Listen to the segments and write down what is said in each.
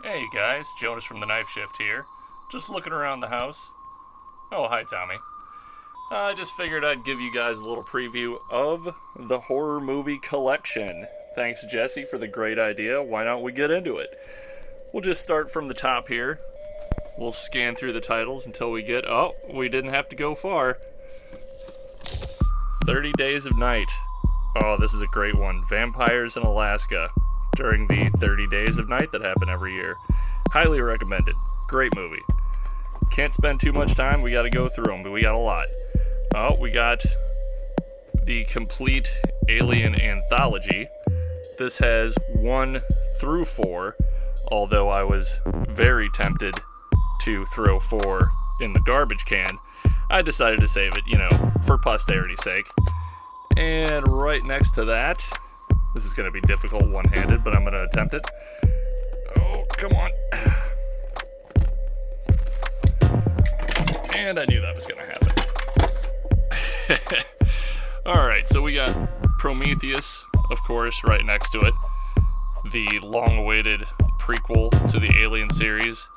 Hey guys, Jonas from the Knife Shift here. Just looking around the house. Oh, hi Tommy. I just figured I'd give you guys a little preview of the horror movie collection. Thanks Jesse for the great idea. Why don't we get into it? We'll just start from the top here. We'll scan through the titles until we get... Oh, we didn't have to go far. 30 Days of Night. Oh, this is a great one. Vampires in Alaska during the 30 Days of Night that happen every year. Highly recommended. Great movie. Can't spend too much time. We got to go through them, but we got a lot. Oh, we got the complete Alien Anthology. This has 1 through 4, although I was very tempted to throw 4 in the garbage can. I decided to save it, for posterity's sake. And right next to that, this is going to be difficult one-handed, but I'm going to attempt it. Oh, come on. And I knew that was going to happen. Alright, so we got Prometheus, of course, right next to it. The long-awaited prequel to the Alien series.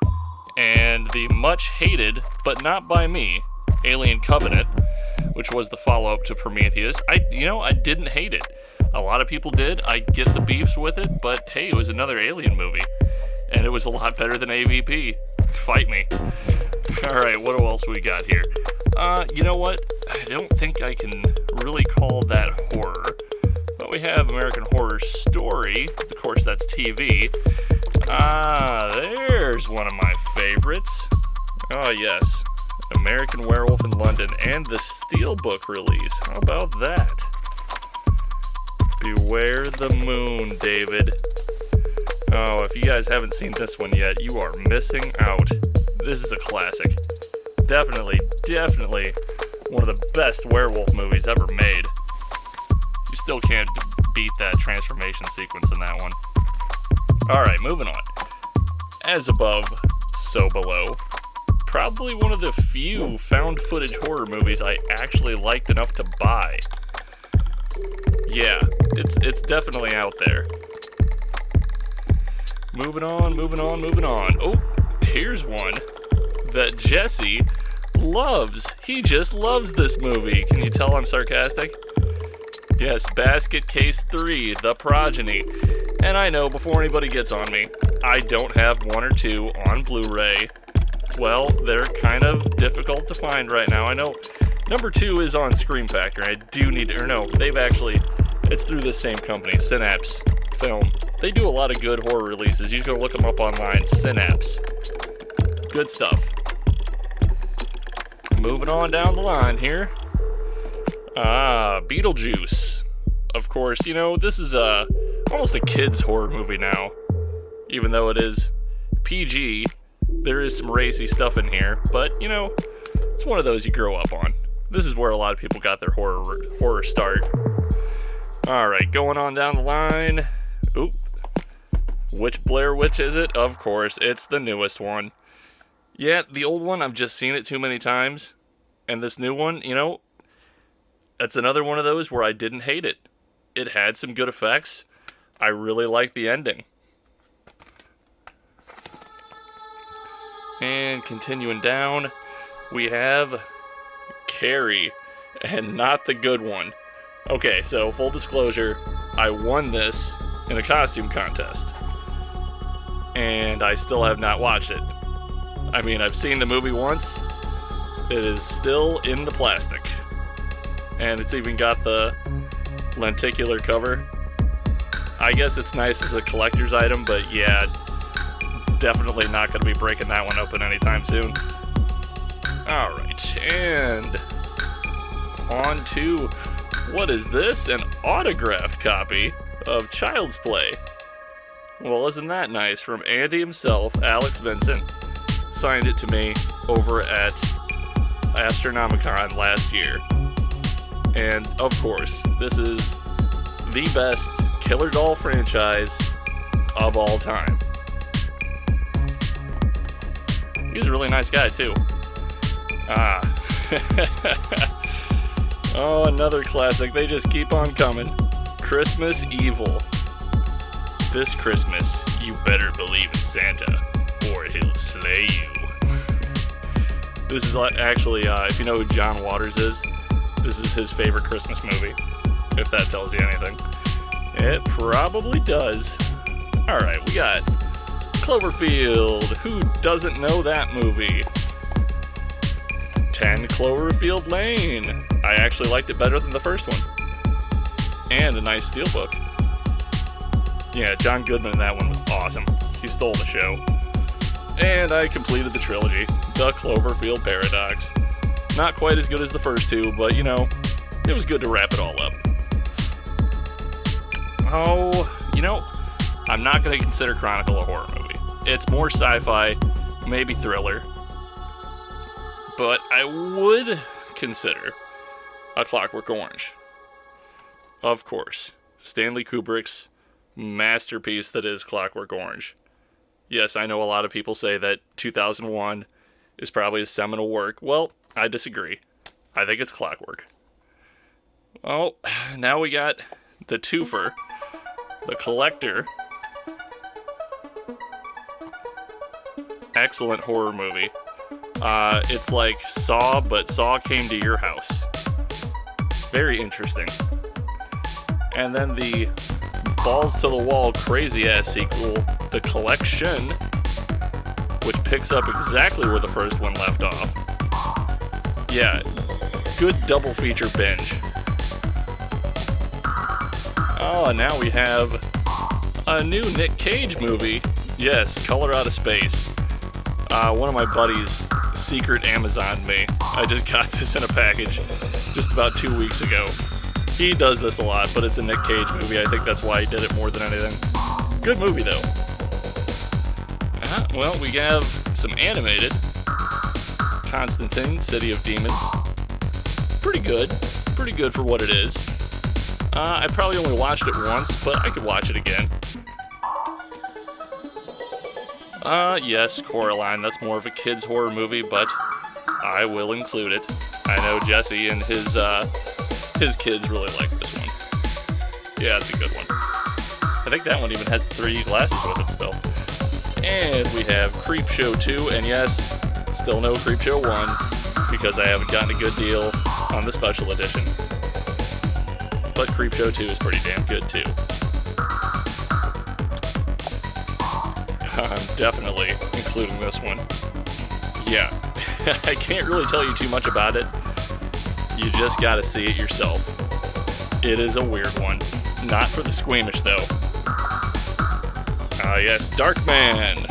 And the much-hated, but not by me, Alien Covenant, which was the follow-up to Prometheus. I didn't hate it. A lot of people did. I get the beefs with it, but hey, it was another Alien movie. And it was a lot better than AVP. Fight me. Alright, what else we got here? You know what? I don't think I can really call that horror. But we have American Horror Story. Of course, that's TV. There's one of my favorites. Oh, yes. American Werewolf in London and the Steelbook release. How about that? Beware the Moon, David. Oh, if you guys haven't seen this one yet, you are missing out. This is a classic. Definitely one of the best werewolf movies ever made. You still can't beat that transformation sequence in that one. Alright, moving on. As above, so below. Probably one of the few found footage horror movies I actually liked enough to buy. Yeah, it's definitely out there. Moving on. Oh, here's one that Jesse loves. He just loves this movie. Can you tell I'm sarcastic? Yes, Basket Case 3, The Progeny. And I know, before anybody gets on me, I don't have 1 or 2 on Blu-ray. Well, they're kind of difficult to find right now. I know number 2 is on Scream Factory. I do need to, it's through the same company, Synapse Film. They do a lot of good horror releases. You can look them up online, Synapse. Good stuff. Moving on down the line here. Beetlejuice. Of course, this is almost a kid's horror movie now. Even though it is PG, there is some racy stuff in here. But, it's one of those you grow up on. This is where a lot of people got their horror start. Alright, going on down the line. Oop. Which Blair Witch is it? Of course, it's the newest one. Yeah, the old one, I've just seen it too many times. And this new one, that's another one of those where I didn't hate it. It had some good effects. I really liked the ending. And continuing down, we have Carrie, and not the good one. Okay, so full disclosure, I won this in a costume contest, and I still have not watched it. I mean, I've seen the movie once. It is still in the plastic, and it's even got the lenticular cover. I guess it's nice as a collector's item, but yeah, definitely not going to be breaking that one open anytime soon. Alright, and on to, what is this? An autographed copy of Child's Play. Well, isn't that nice? From Andy himself, Alex Vincent, signed it to me over at Astronomicon last year. And, of course, this is the best Killer Doll franchise of all time. He's a really nice guy, too. Oh, another classic. They just keep on coming. Christmas Evil. This Christmas, You better believe in Santa, or he'll slay you. This is actually, if you know who John Waters is, this is his favorite Christmas movie, if that tells you anything. It probably does. Alright, we got Cloverfield. Who doesn't know that movie? 10 Cloverfield Lane. I actually liked it better than the first one. And a nice steelbook. Yeah, John Goodman in that one was awesome. He stole the show. And I completed the trilogy, The Cloverfield Paradox. Not quite as good as the first two, but you know, it was good to wrap it all up. Oh, you know, I'm not going to consider Chronicle a horror movie. It's more sci-fi, maybe thriller. But I would consider A Clockwork Orange. Of course, Stanley Kubrick's masterpiece that is Clockwork Orange. Yes, I know a lot of people say that 2001 is probably a seminal work. Well, I disagree. I think it's Clockwork. Oh, now we got the twofer, The Collector. Excellent horror movie. It's like Saw, but Saw came to your house. Very interesting. And then the balls to the wall crazy ass sequel, The Collection, which picks up exactly where the first one left off. Yeah, good double feature binge. Oh, and now we have a new Nick Cage movie. Yes, Color Out of Space. One of my buddies secret Amazoned me. I just got this in a package just about 2 weeks ago. He does this a lot, but it's a Nick Cage movie. I think that's why he did it more than anything. Good movie, though. Well, we have some animated. Constantine, City of Demons. Pretty good. Pretty good for what it is. I probably only watched it once, but I could watch it again. Yes, Coraline. That's more of a kid's horror movie, but I will include it. I know Jesse and his kids really like this one. Yeah, it's a good one. I think that one even has 3D glasses with it still. And we have Creepshow 2, and yes, still no Creepshow 1, because I haven't gotten a good deal on the special edition. But Creepshow 2 is pretty damn good, too. I'm definitely including this one. Yeah, I can't really tell you too much about it. You just gotta see it yourself. It is a weird one. Not for the squeamish, though. Yes, Darkman.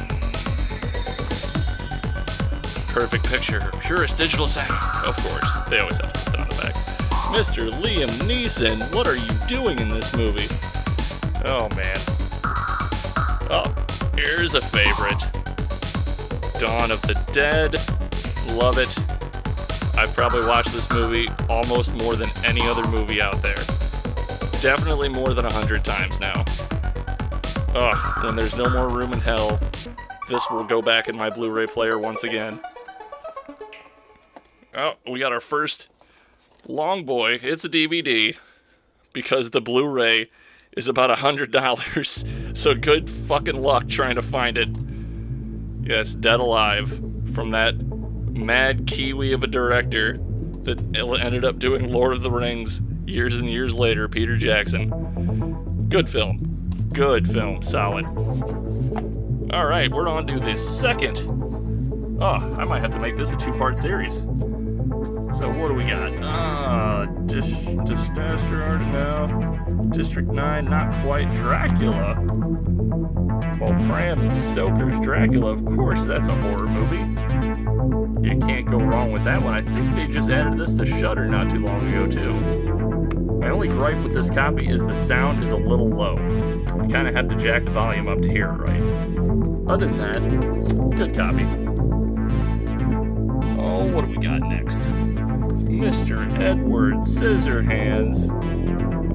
Perfect picture, purest digital sound. Of course, they always have to put it on the back. Mr. Liam Neeson, what are you doing in this movie? Oh, man. Oh, here's a favorite. Dawn of the Dead. Love it. I've probably watched this movie almost more than any other movie out there. Definitely more than 100 times now. Ugh, when there's no more room in hell, this will go back in my Blu-ray player once again. Oh, we got our first Long Boy. It's a DVD, because the Blu-ray is about $100, so good fucking luck trying to find it. Yes, Dead Alive, from that mad Kiwi of a director that ended up doing Lord of the Rings years and years later, Peter Jackson. Good film. Good film. Solid. Alright, we're on to the second. Oh, I might have to make this a 2-part series. So what do we got? District 9, not quite. Dracula. Well, Bram Stoker's Dracula, of course that's a horror movie. You can't go wrong with that one. I think they just added this to Shudder not too long ago, too. My only gripe with this copy is the sound is a little low. You kind of have to jack the volume up to hear it right. Other than that, good copy. Oh, what do we got next? Mr. Edward Scissorhands.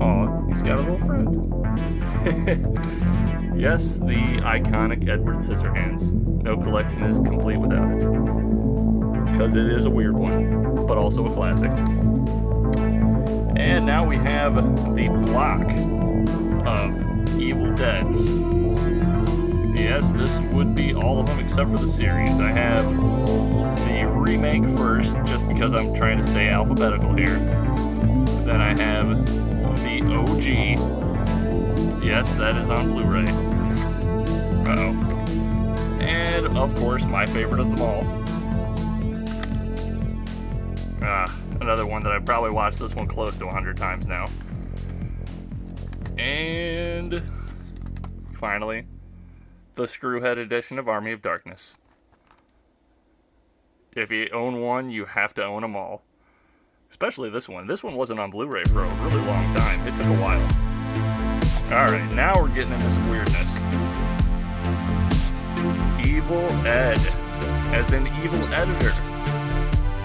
Oh, he's got a little friend. Yes, the iconic Edward Scissorhands. No collection is complete without it. Because it is a weird one, but also a classic. And now we have the block of Evil Deads. Yes, this would be all of them except for the series. I have the remake first, just because I'm trying to stay alphabetical here. Then I have the OG. Yes, that is on Blu-ray. Uh-oh. And, of course, my favorite of them all. Another one that I've probably watched this one close to 100 times now. And finally, the Screwhead edition of Army of Darkness. If you own one, you have to own them all. Especially this one. This one wasn't on Blu-ray for a really long time. It took a while. Alright, now we're getting into some weirdness. Evil Ed. As in evil editor.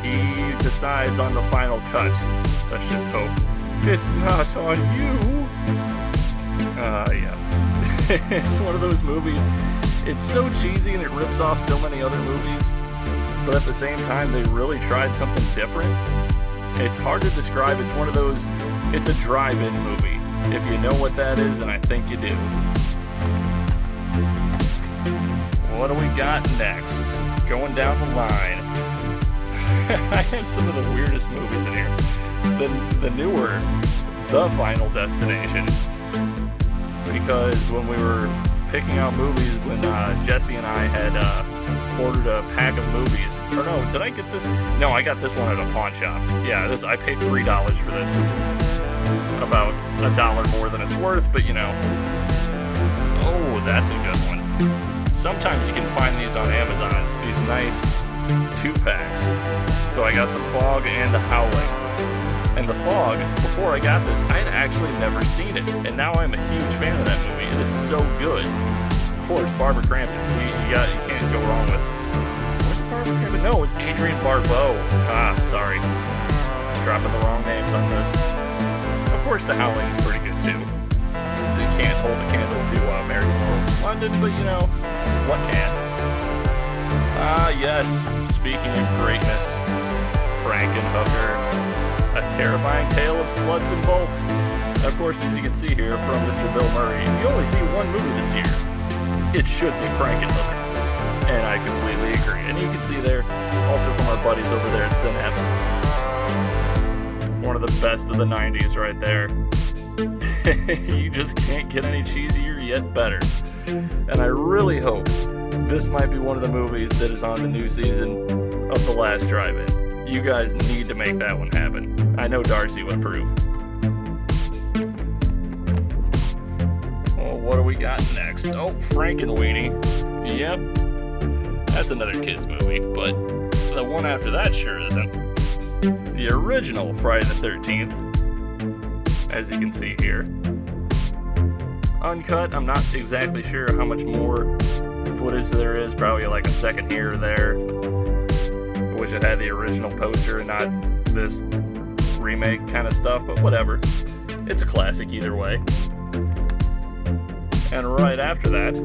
He decides on the final cut. Let's just hope it's not on you. Yeah. It's one of those movies. It's so cheesy and it rips off so many other movies, but at the same time, they really tried something different. It's hard to describe. It's one of those, it's a drive-in movie, if you know what that is, and I think you do. What do we got next? Going down the line. I have some of the weirdest movies in here. The newer The Final Destination. Because when we were picking out movies, when Jesse and I had ordered a pack of movies. Or no, did I get this? No, I got this one at a pawn shop. Yeah, I paid $3 for this, which is about $1 more than it's worth, but you know. Oh, that's a good one. Sometimes you can find these on Amazon. These nice 2-packs. So I got The Fog and The Howling. And The Fog, before I got this, I had actually never seen it. And now I'm a huge fan of that movie. It is so good. Of course, Barbara Crampton. You can't go wrong with... Was it Barbara Crampton? No, it was Adrienne Barbeau. Sorry. Dropping the wrong names on this. Of course, The Howling is pretty good, too. You can't hold a candle to Mary Lou London, but, you know, what can? Yes. Speaking of greatness, Frankenhooker. A terrifying tale of sluts and bolts. Of course, as you can see here from Mr. Bill Murray, you only see one movie this year. It should be Frankenhooker. And I completely agree. And you can see there, also from our buddies over there at Synapse, one of the best of the 90s right there. You just can't get any cheesier yet better. And I really hope this might be one of the movies that is on the new season of The Last Drive-In. You guys need to make that one happen. I know Darcy would approve. Well, what do we got next? Oh, Frankenweenie. Yep. That's another kid's movie, but the one after that sure isn't. The original Friday the 13th, as you can see here. Uncut, I'm not exactly sure how much more footage there is, probably like a second here or there. I wish it had the original poster and not this remake kind of stuff, but whatever. It's a classic either way. And right after that,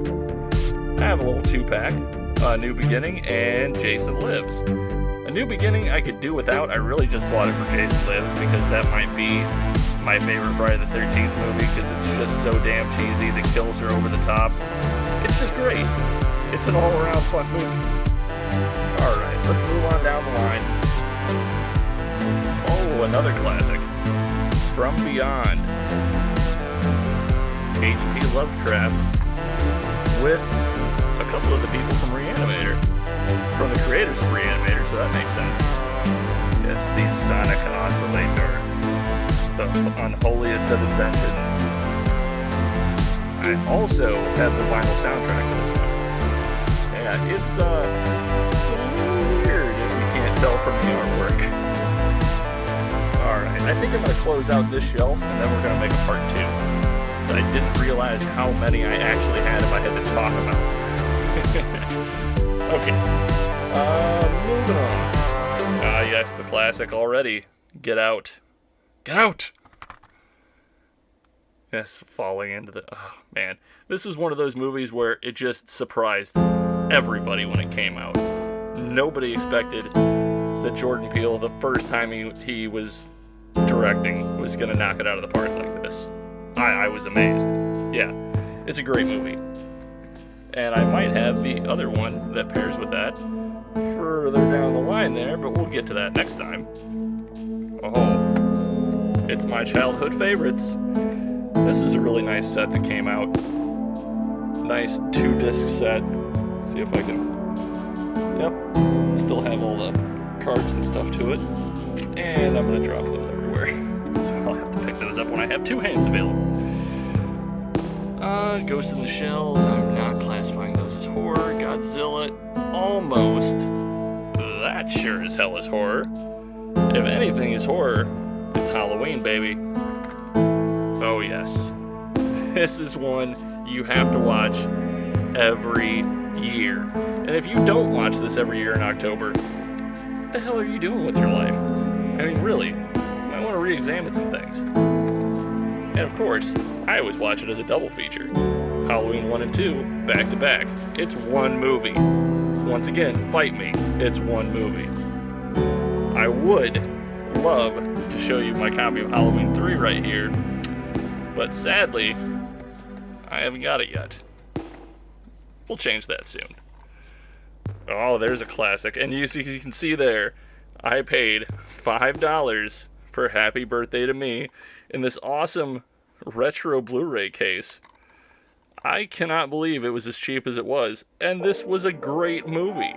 I have a little 2-pack, A New Beginning and Jason Lives. A New Beginning I could do without. I really just bought it for Jason Lives because that might be my favorite Friday the 13th movie because it's just so damn cheesy. The kills are over the top. It's just great. It's an all-around fun movie. Alright, let's move on down the line. Oh, another classic. From Beyond. H.P. Lovecraft's with a couple of the people from Reanimator. From the creators of Reanimator, so that makes sense. It's the Sonic Oscillator. The unholiest of inventions. I also have the vinyl soundtrack to this one. Yeah, it's a little weird if you can't tell from the artwork. Alright, I think I'm going to close out this shelf and then we're going to make a part 2. Because I didn't realize how many I actually had if I had to talk about them. Okay. Moving on. Yes, the classic already. Get Out. Get Out! Yes, falling into the... Oh, man. This was one of those movies where it just surprised everybody when it came out. Nobody expected that Jordan Peele, the first time he was directing, was going to knock it out of the park like this. I was amazed. Yeah, it's a great movie. And I might have the other one that pairs with that further down the line there, but we'll get to that next time. Oh, it's my childhood favorites. This is a really nice set that came out. Nice 2-disc set. Let's see if I can... Yep, still have all the cards and stuff to it. And I'm going to drop those everywhere. So I'll have to pick those up when I have 2 hands available. Ghost in the Shells, I'm not classifying those as horror. Godzilla, almost. That sure as hell is horror. If anything is horror, it's Halloween, baby. Oh yes. This is one you have to watch every year. And if you don't watch this every year in October, what the hell are you doing with your life? I mean, really, you might want to re-examine some things. And of course, I always watch it as a double feature. Halloween 1 and 2, back to back. It's one movie. Once again, fight me. It's one movie. I would love to show you my copy of Halloween 3 right here, but sadly, I haven't got it yet. We'll change that soon. Oh, there's a classic. And you can see there, I paid $5 for Happy Birthday to Me in this awesome retro Blu-ray case. I cannot believe it was as cheap as it was. And this was a great movie.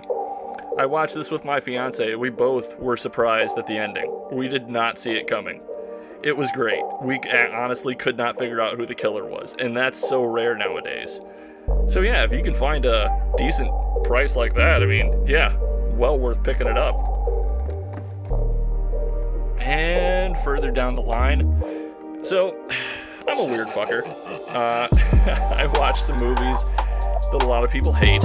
I watched this with my fiance. We both were surprised at the ending. We did not see it coming. It was great. We honestly could not figure out who the killer was. And that's so rare nowadays. So yeah, if you can find a decent price like that, I mean, yeah, well worth picking it up. And further down the line, so I'm a weird fucker. I watch some movies that a lot of people hate,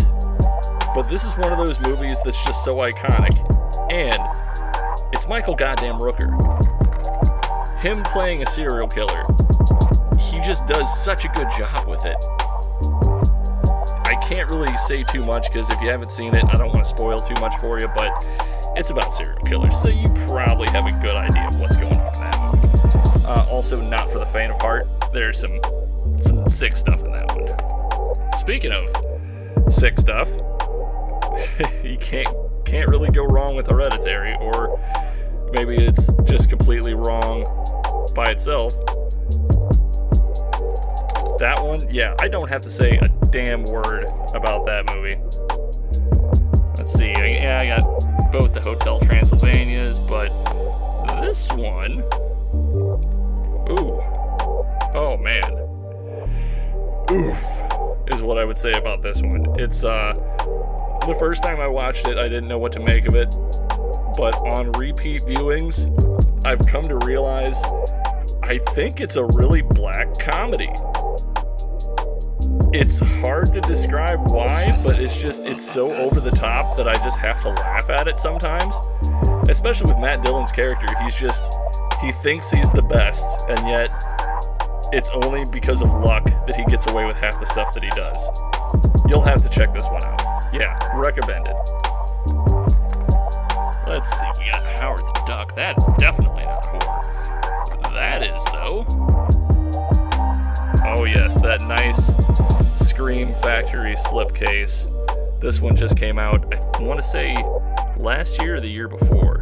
but this is one of those movies that's just so iconic, and it's Michael goddamn Rooker. Him playing a serial killer, he just does such a good job with it. I can't really say too much because if you haven't seen it, I don't want to spoil too much for you, but it's about serial killers, so you probably have a good idea of what's going on in that movie. Also, not for the faint of heart. There's some sick stuff in that one. Speaking of sick stuff, you can't really go wrong with Hereditary, or maybe it's just completely wrong by itself. That one, yeah, I don't have to say a damn word about that movie. Let's see, yeah, I got both the Hotel Transylvanias, but this one, ooh, oh man, oof, is what I would say about this one. It's, the first time I watched it, I didn't know what to make of it, but on repeat viewings, I've come to realize I think it's a really black comedy. It's hard to describe why, but it's so over the top that I just have to laugh at it sometimes. Especially with Matt Dillon's character, he thinks he's the best, and yet it's only because of luck that he gets away with half the stuff that he does. You'll have to check this one out. Yeah, recommend it. Let's see, we got Howard the Duck. That is definitely not horror. That is, though. Oh yes, that nice Scream Factory slipcase. This one just came out, I want to say, last year or the year before.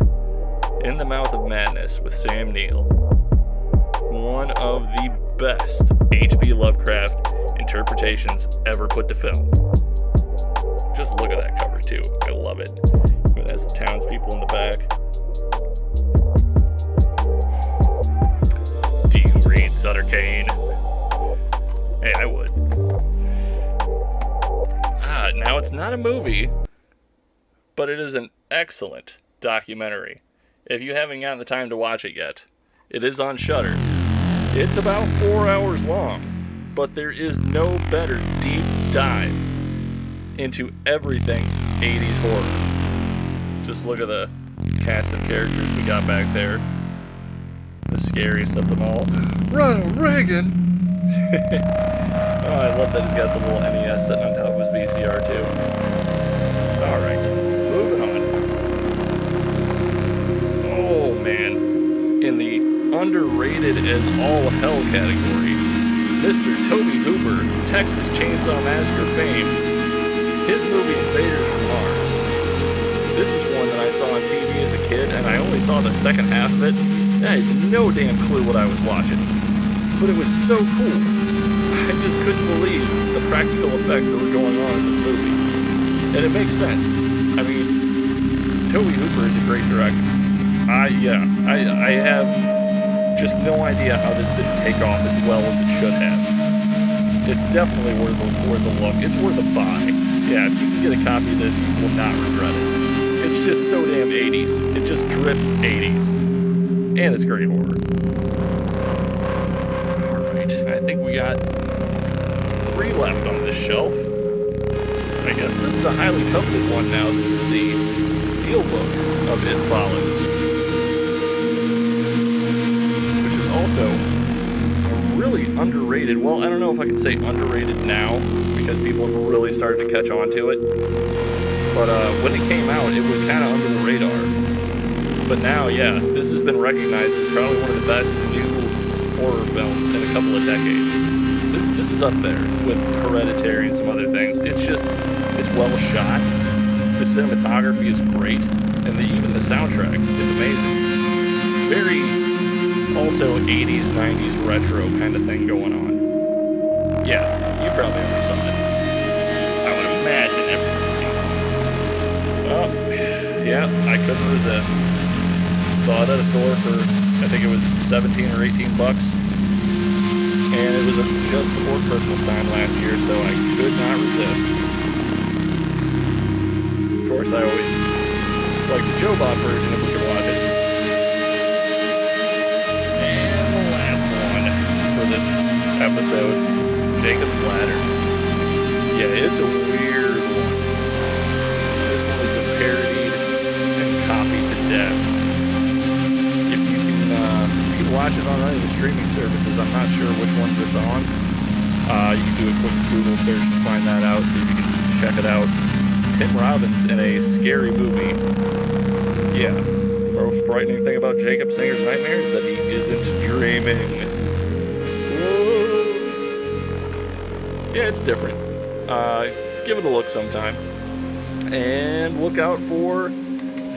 In the Mouth of Madness with Sam Neill. One of the best H.P. Lovecraft interpretations ever put to film. Just look at that cover too. I love it. It has the townspeople in the back. Do you read Sutter Kane? Hey, I would. Now it's not a movie, but it is an excellent documentary. If you haven't gotten the time to watch it yet, it is on Shudder. It's about 4 hours long, but there is no better deep dive into everything 80s horror. Just look at the cast of characters we got back there. The scariest of them all, Ronald Reagan. Oh, I love that he's got the little NES sitting on top of his VCR too. Alright, moving on. Oh man, in the underrated as all hell category, Mr. Toby Hooper, Texas Chainsaw Massacre fame, his movie Invaders from Mars. This is one that I saw on TV as a kid, and I only saw the second half of it, and I had no damn clue what I was watching. But it was so cool. I just couldn't believe the practical effects that were going on in this movie. And it makes sense. I mean, Tobe Hooper is a great director. I have just no idea how this didn't take off as well as it should have. It's definitely worth a look. It's worth a buy. Yeah, if you can get a copy of this, you will not regret it. It's just so damn 80s. It just drips 80s. And it's great horror. Alright, I think we got 3 left on this shelf. I guess this is a highly coveted one now. This is the Steelbook of It Follows, which is also a really underrated, well, I don't know if I can say underrated now, because people have really started to catch on to it, but when it came out, it was kind of under the radar. But now, yeah, this has been recognized as probably one of the best new horror films in a couple of decades. This is up there with Hereditary and some other things. It's well shot. The cinematography is great, and even the soundtrack, it's amazing. It's very also 80s, 90s retro kind of thing going on. Yeah, you probably already saw it. I would imagine everyone's seen it. Oh, yeah, I couldn't resist. Saw it at a store for, I think it was 17 or 18 bucks. And it was just before Christmas time last year, so I could not resist. Of course, I always like the Joe Bob version if we can watch it. And the last one for this episode, Jacob's Ladder. Yeah, it's a weird one. This one has been parodied and copied to death. If you can watch it on any of the streaming services. I'm not sure which ones it's on. You can do a quick Google search and find that out, see if you can check it out. Tim Robbins in a scary movie. Yeah, the most frightening thing about Jacob Singer's nightmare is that he isn't dreaming. Whoa. Yeah, it's different. Give it a look sometime. And look out for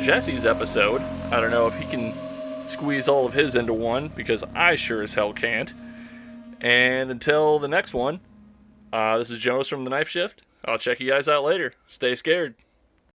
Jesse's episode. I don't know if he can squeeze all of his into one, because I sure as hell can't. And until the next one, this is Jonas from The Knife Shift. I'll check you guys out later. Stay scared.